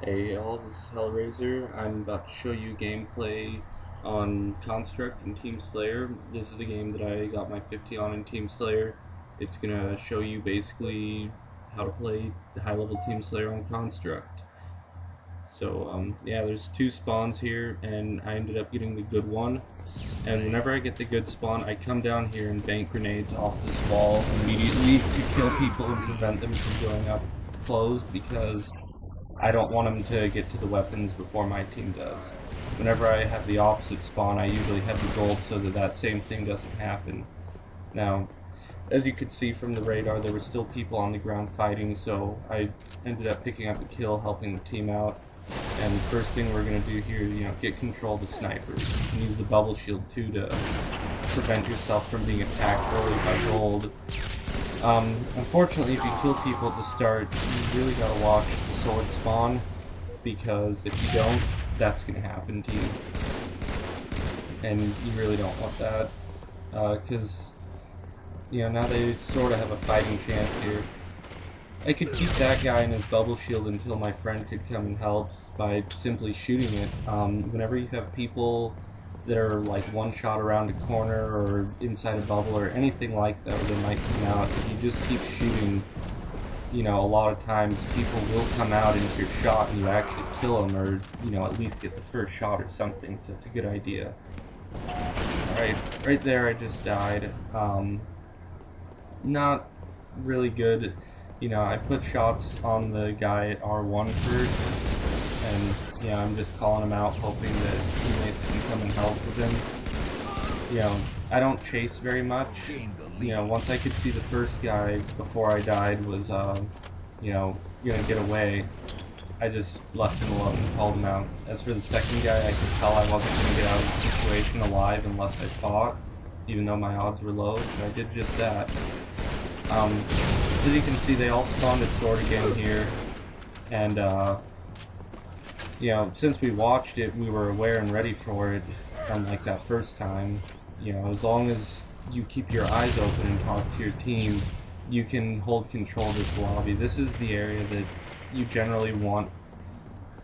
Hey y'all, this is Hellraiser. I'm about to show you gameplay on Construct and Team Slayer. This is a game that I got my 50 on in Team Slayer. It's gonna show you basically how to play the high level Team Slayer on Construct. So yeah, there's two spawns here and I ended up getting the good one. And whenever I get the good spawn, I come down here and bank grenades off this wall immediately to kill people and prevent them from going up close because I don't want them to get to the weapons before my team does. Whenever I have the opposite spawn, I usually have the gold so that that same thing doesn't happen. Now, as you could see from the radar, there were still people on the ground fighting, so I ended up picking up a kill, helping the team out. And the first thing we're going to do here, get control of the sniper. You can use the bubble shield too to prevent yourself from being attacked early by gold. Unfortunately, if you kill people at the start, you really gotta watch the sword spawn, because if you don't, that's gonna happen to you. And you really don't want that, because, now they sort of have a fighting chance here. I could keep that guy in his bubble shield until my friend could come and help by simply shooting it. Whenever you have people that are like one shot around a corner or inside a bubble or anything like that where they might come out, if you just keep shooting, a lot of times people will come out into your shot and you actually kill them, or at least get the first shot or something, so it's a good idea. Alright, right there I just died. Not really good. I put shots on the guy at R1 first, and I'm just calling him out, hoping that teammates can come and help with him. I don't chase very much. Once I could see the first guy before I died was, gonna get away, I just left him alone and called him out. As for the second guy, I could tell I wasn't gonna get out of the situation alive unless I fought, even though my odds were low, so I did just that. As you can see, they all spawned at sword again here, and since we watched it, we were aware and ready for it, unlike that first time. As long as you keep your eyes open and talk to your team, you can hold control of this lobby. This is the area that you generally want.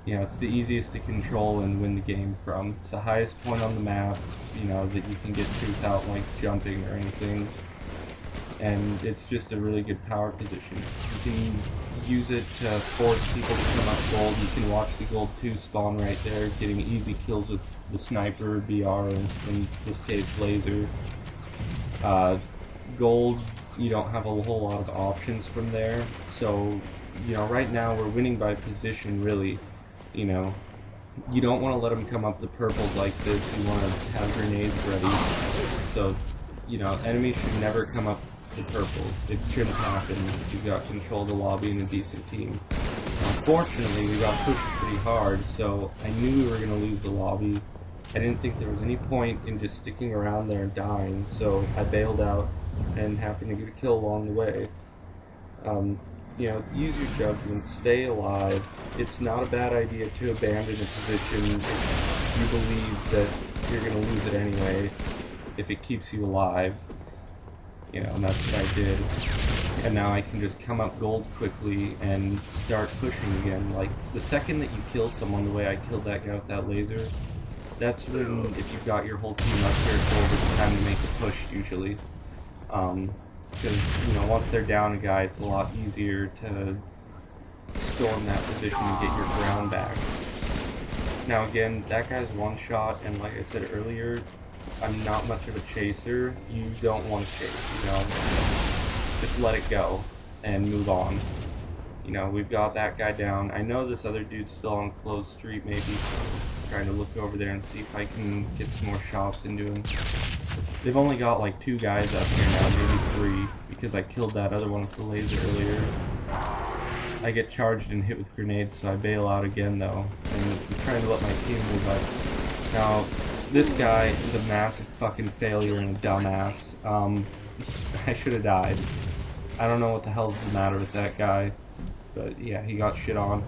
It's the easiest to control and win the game from. It's the highest point on the map, that you can get to without like jumping or anything. And it's just a really good power position. You can use it to force people to come up gold. You can watch the gold 2 spawn right there, getting easy kills with the sniper, BR, and in this case laser. Gold, you don't have a whole lot of options from there. So, right now we're winning by position, really. You don't want to let them come up the purples like this. You want to have grenades ready. So, enemies should never come up the purples. It shouldn't happen if you've got control of the lobby and a decent team. Unfortunately, we got pushed pretty hard, so I knew we were going to lose the lobby. I didn't think there was any point in just sticking around there and dying, so I bailed out and happened to get a kill along the way. Use your judgment, stay alive. It's not a bad idea to abandon a position if you believe that you're going to lose it anyway, if it keeps you alive. And that's what I did. And now I can just come up gold quickly and start pushing again. Like, the second that you kill someone the way I killed that guy with that laser, that's when, if you've got your whole team up here at gold, it's time to make a push, usually. Because, once they're down a guy, it's a lot easier to storm that position and get your ground back. Now again, that guy's one shot, and like I said earlier, I'm not much of a chaser. You don't want to chase, just let it go and move on. We've got that guy down. I know this other dude's still on closed street, maybe. Trying to look over there and see if I can get some more shots into him. They've only got like 2 guys up here now, maybe 3, because I killed that other one with the laser earlier. I get charged and hit with grenades, so I bail out again though, and I'm trying to let my team move up. Now, this guy is a massive fucking failure and a dumbass. I should have died. I don't know what the hell's the matter with that guy, but yeah, he got shit on.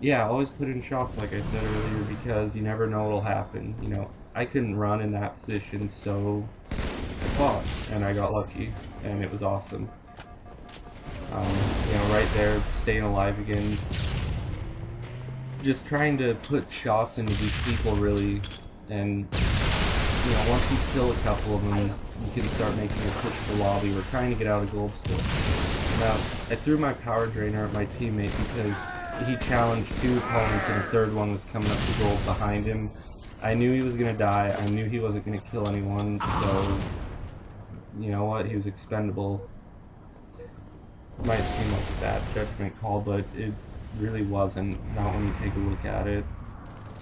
Yeah, always put in shots like I said earlier, because you never know what'll happen. I couldn't run in that position, so I fought, and I got lucky, and it was awesome. Right there, staying alive again. just trying to put shots into these people really, and once you kill a couple of them, you can start making a push to the lobby. We're trying to get out of gold still. Now, I threw my power drainer at my teammate because he challenged 2 opponents and a third one was coming up to gold behind him. I knew he was gonna die. I knew he wasn't gonna kill anyone, so you know what? He was expendable. Might seem like a bad judgment call, but it really wasn't. Not when you take a look at it.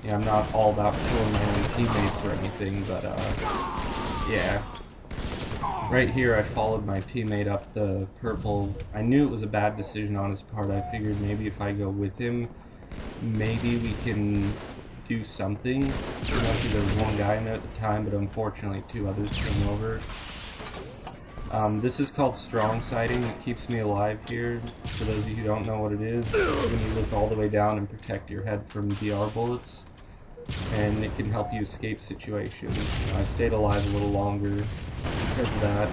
Yeah, I'm not all about killing my own teammates or anything, but yeah. Right here, I followed my teammate up the purple. I knew it was a bad decision on his part. I figured maybe if I go with him, maybe we can do something. There was 1 guy in there at the time, but unfortunately 2 others came over. This is called strong sighting. It keeps me alive here. For those of you who don't know what it is, it's when you look all the way down and protect your head from BR bullets. And it can help you escape situations. I stayed alive a little longer because of that.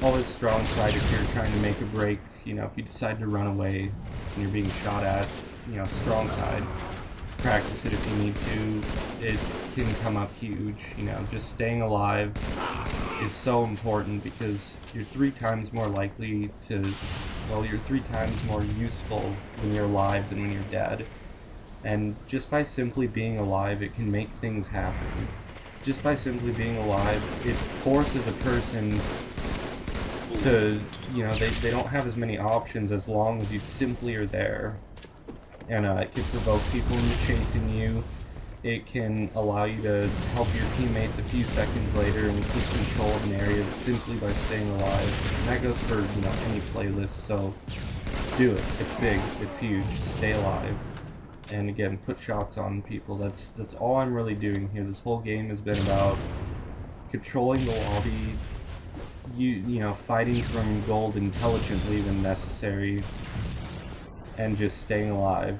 Always strong sight if you're trying to make a break. If you decide to run away and you're being shot at, strong side. Practice it if you need to. It can come up huge. Just staying alive is so important because you're 3 times more likely to, you're 3 times more useful when you're alive than when you're dead. And just by simply being alive, it can make things happen. Just by simply being alive, it forces a person to, they don't have as many options as long as you simply are there. And it can provoke people into chasing you. It can allow you to help your teammates a few seconds later and keep control of an area simply by staying alive. And that goes for, any playlist, so do it. It's big, it's huge. Stay alive. And again, put shots on people. That's all I'm really doing here. This whole game has been about controlling the lobby, fighting from gold intelligently when necessary, and just staying alive.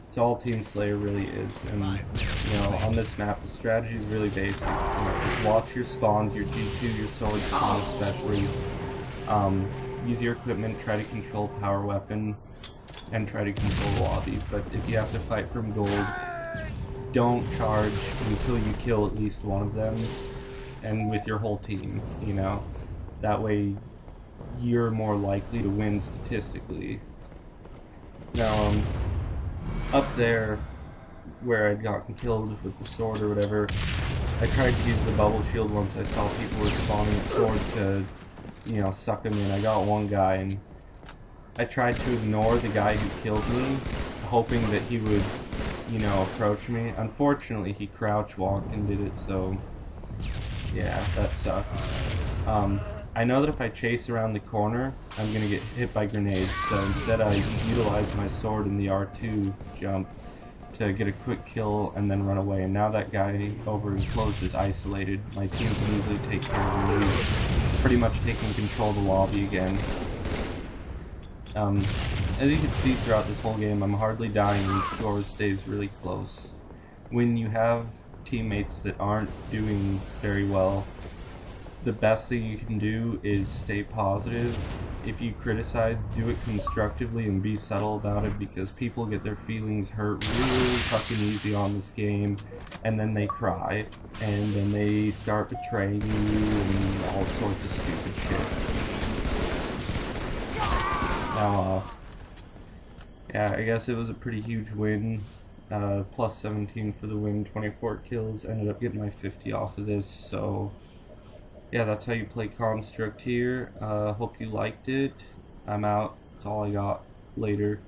It's all Team Slayer really is. And on this map, the strategy is really basic. Just watch your spawns, your G2, your sword spawn especially. Use your equipment, try to control power weapon, and try to control the lobby. But if you have to fight from gold, don't charge until you kill at least one of them, and with your whole team, That way, you're more likely to win statistically. Now, up there, where I'd gotten killed with the sword or whatever, I tried to use the bubble shield once I saw people were spawning at sword to, suck them in. I got 1 guy, and I tried to ignore the guy who killed me, hoping that he would, approach me. Unfortunately, he crouch walked and did it, so yeah, that sucked. I know that if I chase around the corner, I'm gonna get hit by grenades, so instead I utilize my sword in the R2 jump to get a quick kill and then run away. And now that guy over enclosed is isolated. My team can easily take care of him. He's pretty much taking control of the lobby again. As you can see throughout this whole game, I'm hardly dying and the score stays really close. When you have teammates that aren't doing very well, the best thing you can do is stay positive. If you criticize, do it constructively and be subtle about it, because people get their feelings hurt really fucking easy on this game, and then they cry, and then they start betraying you and all sorts of stupid shit. Now, yeah, I guess it was a pretty huge win. Plus 17 for the win, 24 kills, ended up getting my 50 off of this, so yeah, that's how you play Construct here. Hope you liked it. I'm out. That's all I got. Later.